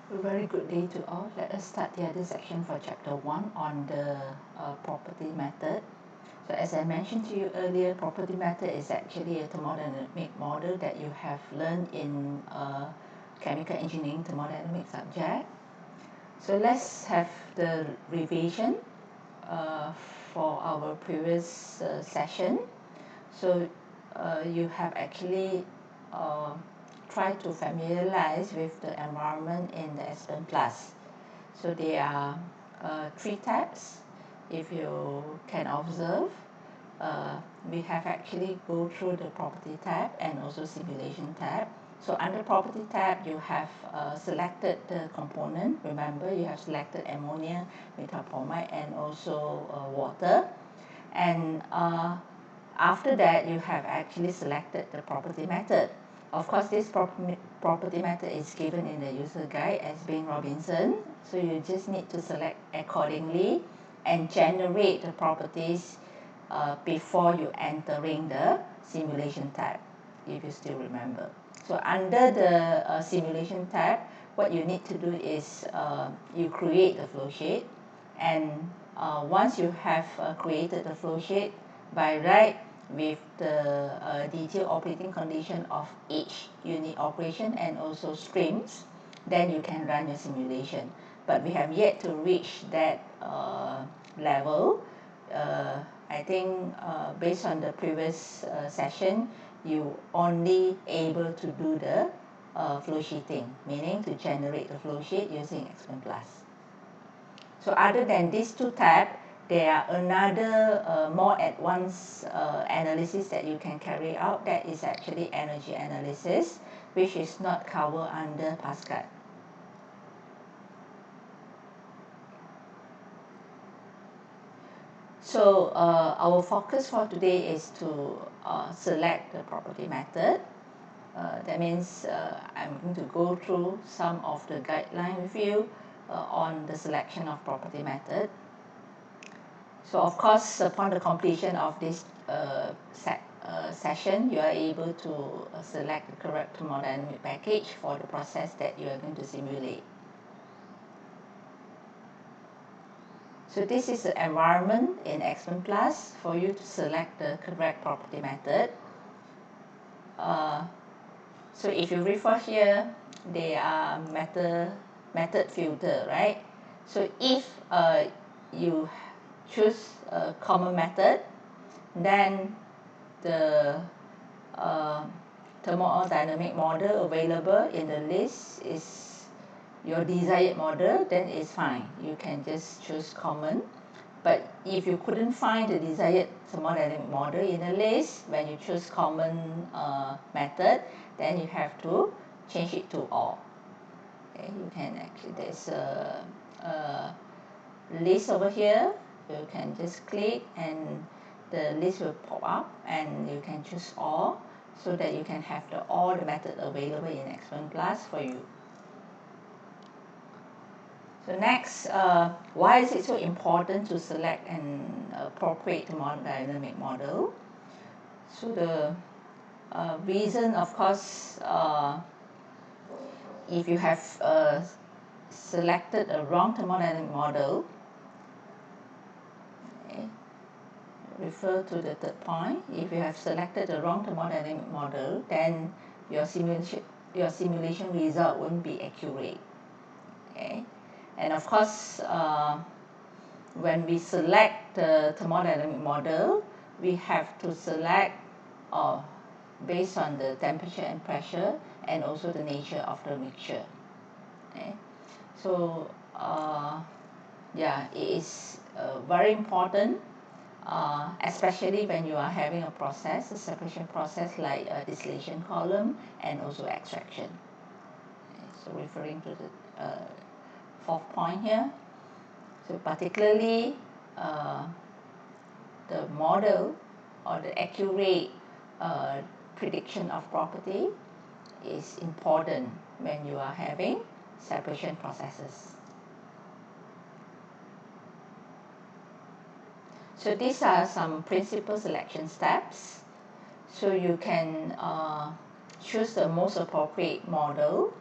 A very good day to all. Let us start the other section for Chapter 1 on the property method. So as I mentioned to you earlier, property method is actually a thermodynamic model that you have learned in chemical engineering thermodynamic subject. So let's have the revision for our previous session. So you have actually try to familiarize with the environment in the Aspen Plus. So there are 3 tabs. If you can observe, we have actually go through the property tab and also simulation tab. So under property tab, you have selected the component. Remember, you have selected ammonia, methylbromide, and also water. And after that, you have actually selected the property method. Of course, this property method is given in the user guide as being Robinson. So you just need to select accordingly and generate the properties before you entering the simulation tab, if you still remember. So under the simulation tab, what you need to do is you create the flow sheet, and once you have created the flow sheet, by right, with the detailed operating condition of each unit operation and also streams, then you can run your simulation. But we have yet to reach that level. I think based on the previous session, you only able to do the flow sheeting, meaning to generate the flow sheet using Xpen Plus. So other than these 2 tabs, there are another more advanced analysis that you can carry out. That is actually energy analysis, which is not covered under PSCAD. So our focus for today is to select the property method. That means I'm going to go through some of the guidelines with you on the selection of property method. So of course, upon the completion of this session, you are able to select the correct thermodynamic package for the process that you are going to simulate. So this is the environment in Xpen Plus for you to select the correct property method. So if you refer here, they are method filter, right? So if you choose a common method, then the thermodynamic model available in the list is your desired model, then it's fine. You can just choose common. But if you couldn't find the desired thermodynamic model in the list, when you choose common method, then you have to change it to all. Okay, you can actually, there's a list over here. You can just click and the list will pop up and you can choose all, so that you can have all the methods available in Xpen Plus for you. So next, why is it so important to select an appropriate thermodynamic model? So the reason, of course, if you have selected a wrong thermodynamic model, okay, refer to the third point. If you have selected the wrong thermodynamic model, then your simulation result won't be accurate. Okay, and of course, when we select the thermodynamic model, we have to select based on the temperature and pressure and also the nature of the mixture. Okay, so yeah, it is very important, especially when you are having a process, a separation process like a distillation column and also extraction. Okay, so referring to the 4th point here. So particularly the model or the accurate prediction of property is important when you are having separation processes. So these are some principal selection steps. So you can choose the most appropriate model.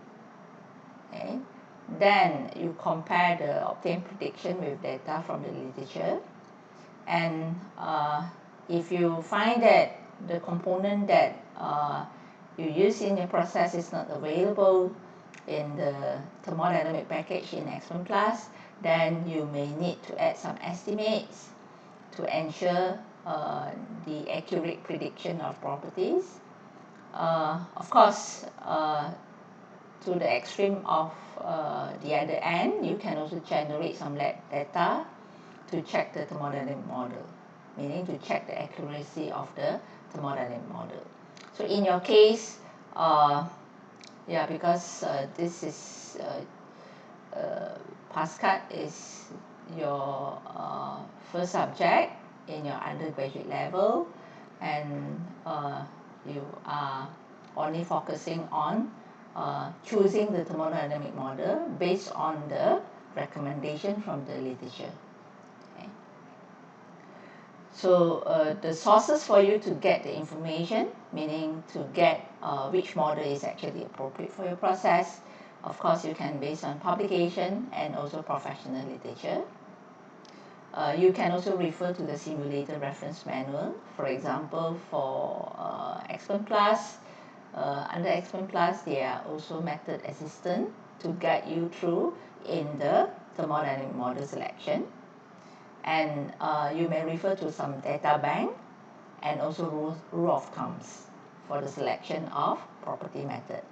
Okay. Then you compare the obtained prediction with data from the literature, and if you find that the component that you use in your process is not available in the thermodynamic package in X1 class, then you may need to add some estimates to ensure the accurate prediction of properties. Of course, to the extreme of the other end, you can also generate some lab data to check the thermodynamic model, meaning to check the accuracy of the thermodynamic model. So in your case, because this is PSCAD is your first subject in your undergraduate level, and you are only focusing on choosing the thermodynamic model based on the recommendation from the literature. Okay. So the sources for you to get the information, meaning to get which model is actually appropriate for your process, of course you can base on publication and also professional literature. You can also refer to the simulator reference manual. For example, for X1 Plus, under X1 Plus, there are also method assistants to guide you through in the thermodynamic model selection. And you may refer to some data bank and also rule of thumbs for the selection of property method.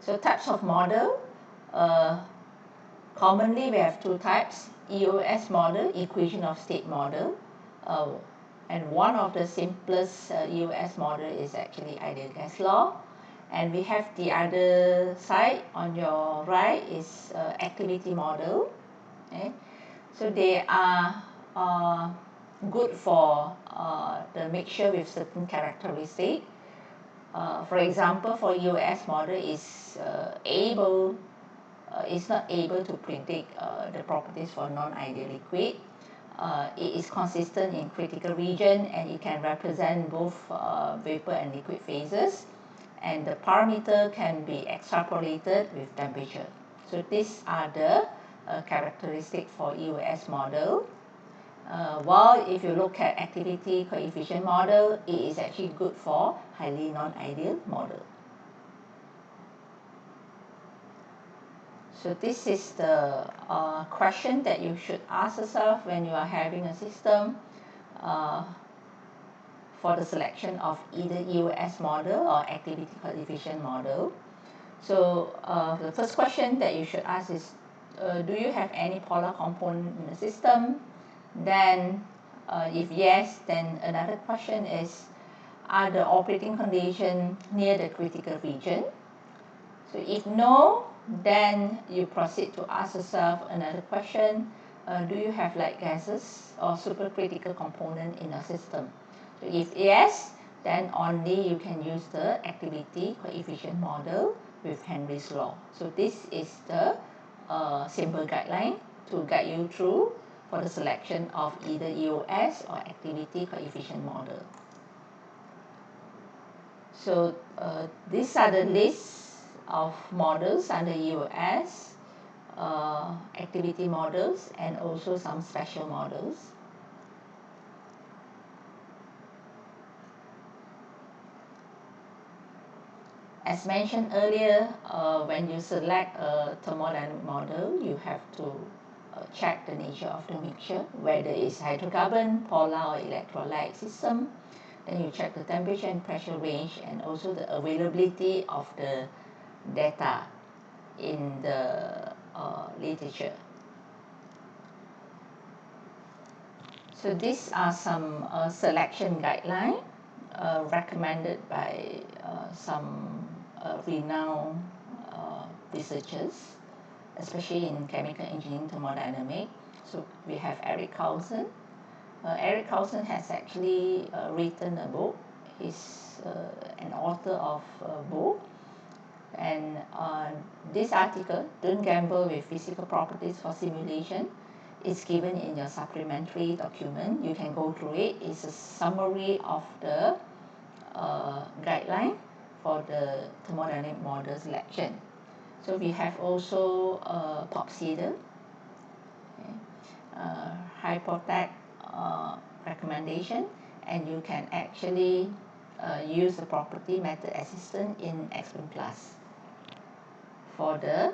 So types of model, commonly we have two types: EOS model, equation of state model, and one of the simplest EOS model is actually ideal gas law. And we have the other side on your right is activity model. Okay? So they are good for the mixture with certain characteristics. For example, for EOS model is not able to predict the properties for non-ideal liquid. It is consistent in critical region, and it can represent both vapor and liquid phases, and the parameter can be extrapolated with temperature. So these are the characteristics for EOS model. While if you look at activity coefficient model, it is actually good for highly non-ideal model. So this is the question that you should ask yourself when you are having a system for the selection of either EOS model or activity coefficient model. So the first question that you should ask is, do you have any polar component in the system? Then if yes, then another question is, are the operating conditions near the critical region? So if no, then you proceed to ask yourself another question: do you have light gases or supercritical component in your system? So if yes, then only you can use the activity coefficient model with Henry's law. So this is the simple guideline to guide you through for the selection of either EOS or activity coefficient model. So these are the lists of models under EOS, activity models, and also some special models. As mentioned earlier, when you select a thermodynamic model, you have to check the nature of the mixture, whether it's hydrocarbon, polar, or electrolyte system. Then you check the temperature and pressure range, and also the availability of the data in the literature. So these are some selection guidelines recommended by some renowned researchers, especially in chemical engineering thermodynamics. So we have Eric Carlson. Eric Carlson has actually written a book. He's an author of a book. And this article, Don't Gamble with Physical Properties for Simulation, is given in your supplementary document. You can go through it. It's a summary of the guideline for the thermodynamic model selection. So we have also PSCAD, okay, hypothetical recommendation, and you can actually use the property method assistant in X1 Plus for the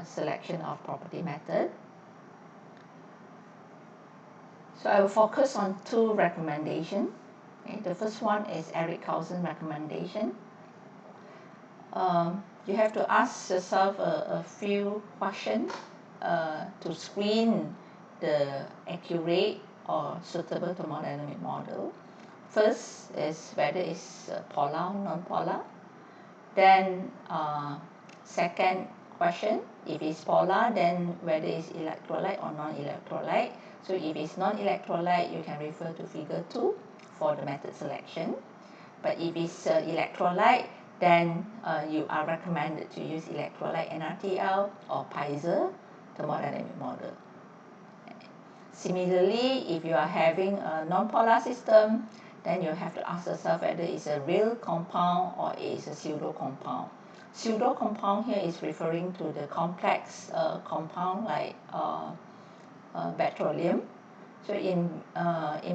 selection of property method. So I will focus on two recommendations. Okay, the first one is Eric Carlson recommendation. You have to ask yourself a few questions to screen the accurate or suitable thermodynamic model. First is whether it's polar or non-polar. Then second question, if it's polar, then whether it's electrolyte or non-electrolyte. So if it's non-electrolyte, you can refer to figure 2 for the method selection. But if it's electrolyte, then you are recommended to use electrolyte NRTL or Pfizer thermodynamic model. Similarly, if you are having a non-polar system, then you have to ask yourself whether it's a real compound or it's a pseudo compound. Pseudo compound here is referring to the complex compound like petroleum. So in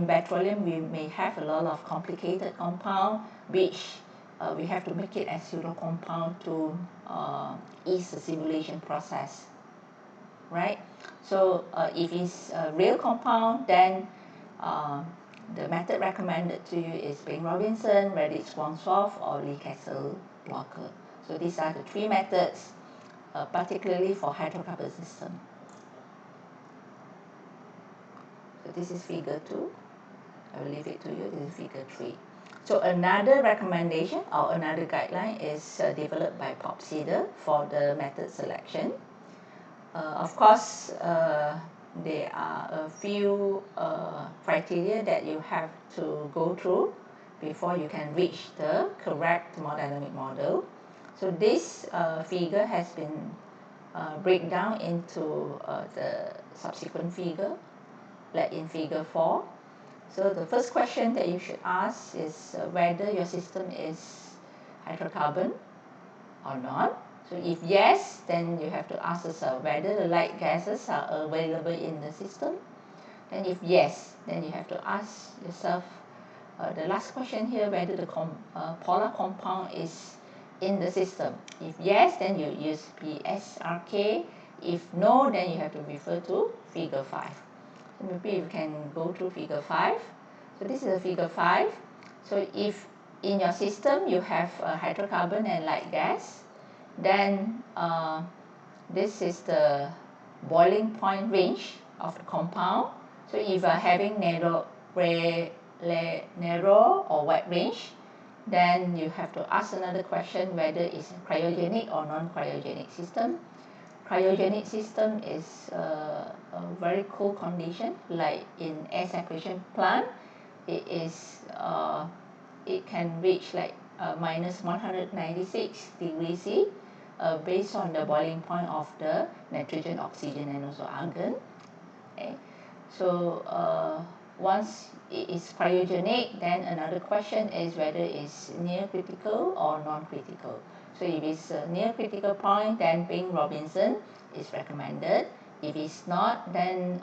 petroleum, we may have a lot of complicated compound, which we have to make it as pseudo compound to ease the simulation process, right? So if it's a real compound, then the method recommended to you is Bain-Robinson, Radix-Quansoff, or Lee-Castle-Walker. So these are the three methods, particularly for hydrocarbon system. So this is figure 2. I will leave it to you. This is figure 3. So another recommendation or another guideline is developed by PSCAD for the method selection. Of course, there are a few criteria that you have to go through before you can reach the correct thermodynamic model. So this figure has been break down into the subsequent figure, like in figure 4. So the first question that you should ask is whether your system is hydrocarbon or not. So if yes, then you have to ask yourself whether the light gases are available in the system. And if yes, then you have to ask yourself the last question here, whether the polar compound is in the system. If yes, then you use PSRK. If no, then you have to refer to figure 5. So maybe you can go through figure 5. So this is a figure 5. So if in your system you have hydrocarbon and light gas, then this is the boiling point range of the compound. So if you are having narrow or wide range, then you have to ask another question whether it's a cryogenic or non-cryogenic system. Cryogenic system is a very cool condition, like in air separation plant. It can reach like minus 196 degrees C based on the boiling point of the nitrogen, oxygen, and also argon. Okay. So once it is cryogenic, then another question is whether it's near critical or non-critical. So if it's a near critical point, then Bain-Robinson is recommended. If it's not, then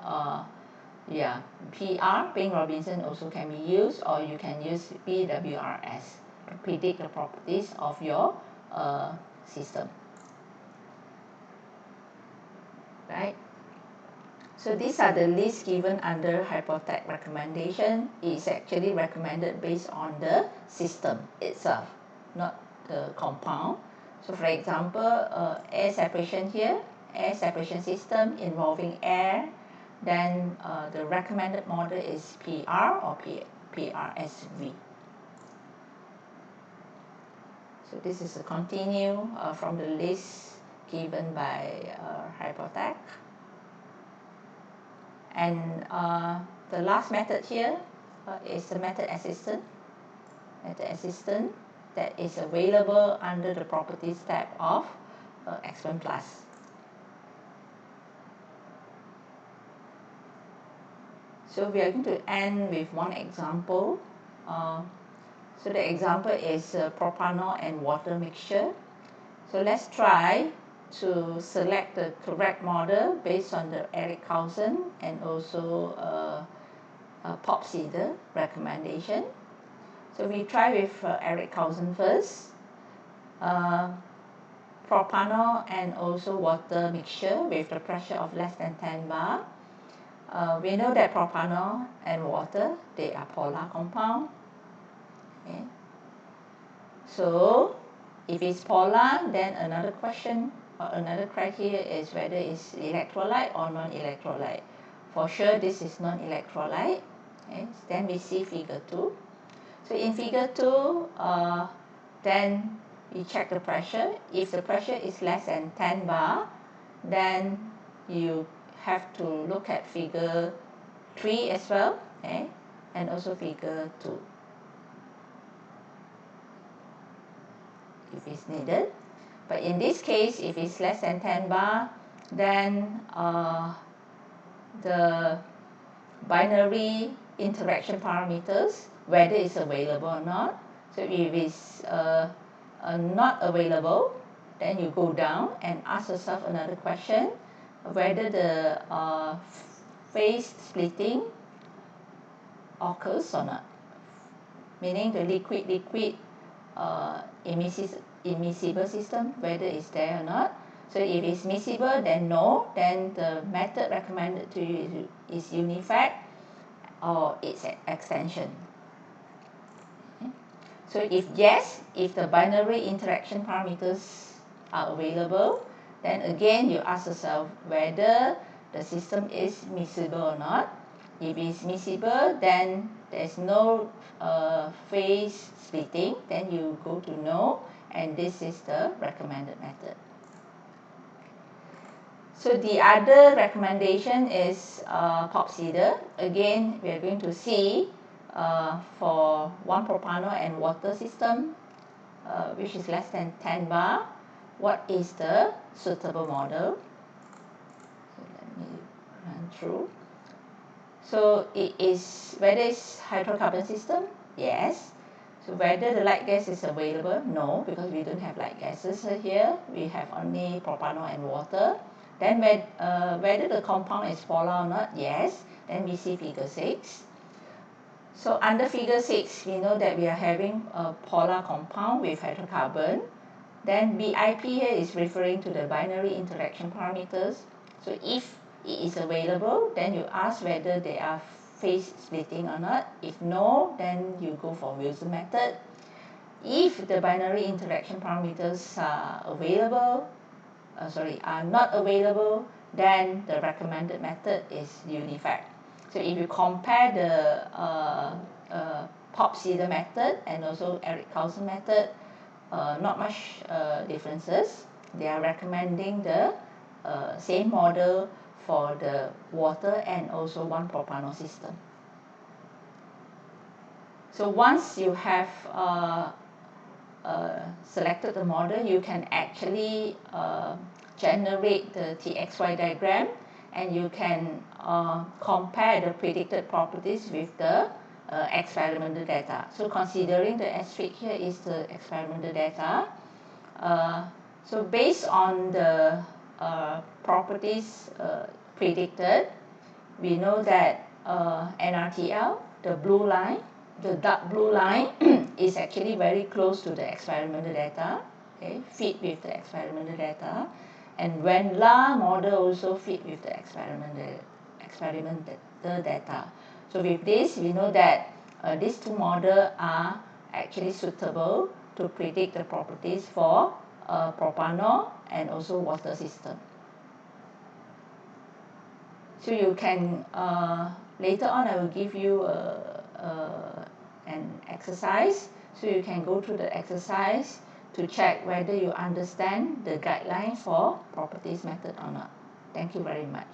PR, Bain-Robinson also can be used, or you can use BWRS to predict the properties of your system. Right? So these are the lists given under hypothetical recommendation. It's actually recommended based on the system itself, not the compound. So for example, air separation here, air separation system involving air, then the recommended model is PR or PRSV. So this is a continue from the list given by Hypotech. And the last method here is the method assistant that is available under the properties tab of X1 Plus. So we are going to end with one example. So the example is propanol and water mixture. So let's try to select the correct model based on the Erichshausen and also PSCAD recommendation. So we try with Erichshausen first. Propanol and also water mixture with the pressure of less than 10 bar. We know that propanol and water, they are polar compound. Okay. So if it's polar, then another question or another criteria is whether it's electrolyte or non-electrolyte. For sure this is non-electrolyte. Okay. Then we see figure 2. So in figure 2, then we check the pressure. If the pressure is less than 10 bar, then you have to look at figure 3 as well, okay? And also figure 2 if it's needed. But in this case, if it's less than 10 bar, then the binary interaction parameters, whether it's available or not. So if it's not available, then you go down and ask yourself another question, whether the phase splitting occurs or not, meaning the liquid-liquid immiscible system, whether it's there or not. So if it's miscible, then no, then the method recommended to you is unifact or its extension. Okay. So if yes, if the binary interaction parameters are available, then again you ask yourself whether the system is miscible or not. If it's miscible, then there's no phase splitting, then you go to no, and this is the recommended method. So the other recommendation is PSCAD. Again, we are going to see for one propanol and water system, which is less than 10 bar, what is the suitable model. So let me run through. So it is whether it's hydrocarbon system, yes. So whether the light gas is available, no, because we don't have light gases here. We have only propanol and water. Then whether the compound is polar or not, yes. Then we see figure 6. So under figure 6, we know that we are having a polar compound with hydrocarbon. Then BIP here is referring to the binary interaction parameters. So if it is available, then you ask whether they are phase splitting or not. If no, then you go for Wilson method. If the binary interaction parameters are available, are not available, then the recommended method is unifact. So if you compare the PSCAD method and also Erichshausen method, not much differences. They are recommending the same model for the water and also one propanol system. So once you have selected the model, you can actually generate the TXY diagram, and you can compare the predicted properties with the experimental data. So considering the asterisk here is the experimental data, so based on the properties predicted, we know that NRTL, the blue line, the dark blue line is actually very close to the experimental data, okay, fit with the experimental data, and when La model also fit with the experimental data. So with this, we know that these two models are actually suitable to predict the properties for propanol and also water system. So you can, later on I will give you an exercise, so you can go through the exercise to check whether you understand the guideline for properties method or not. Thank you very much.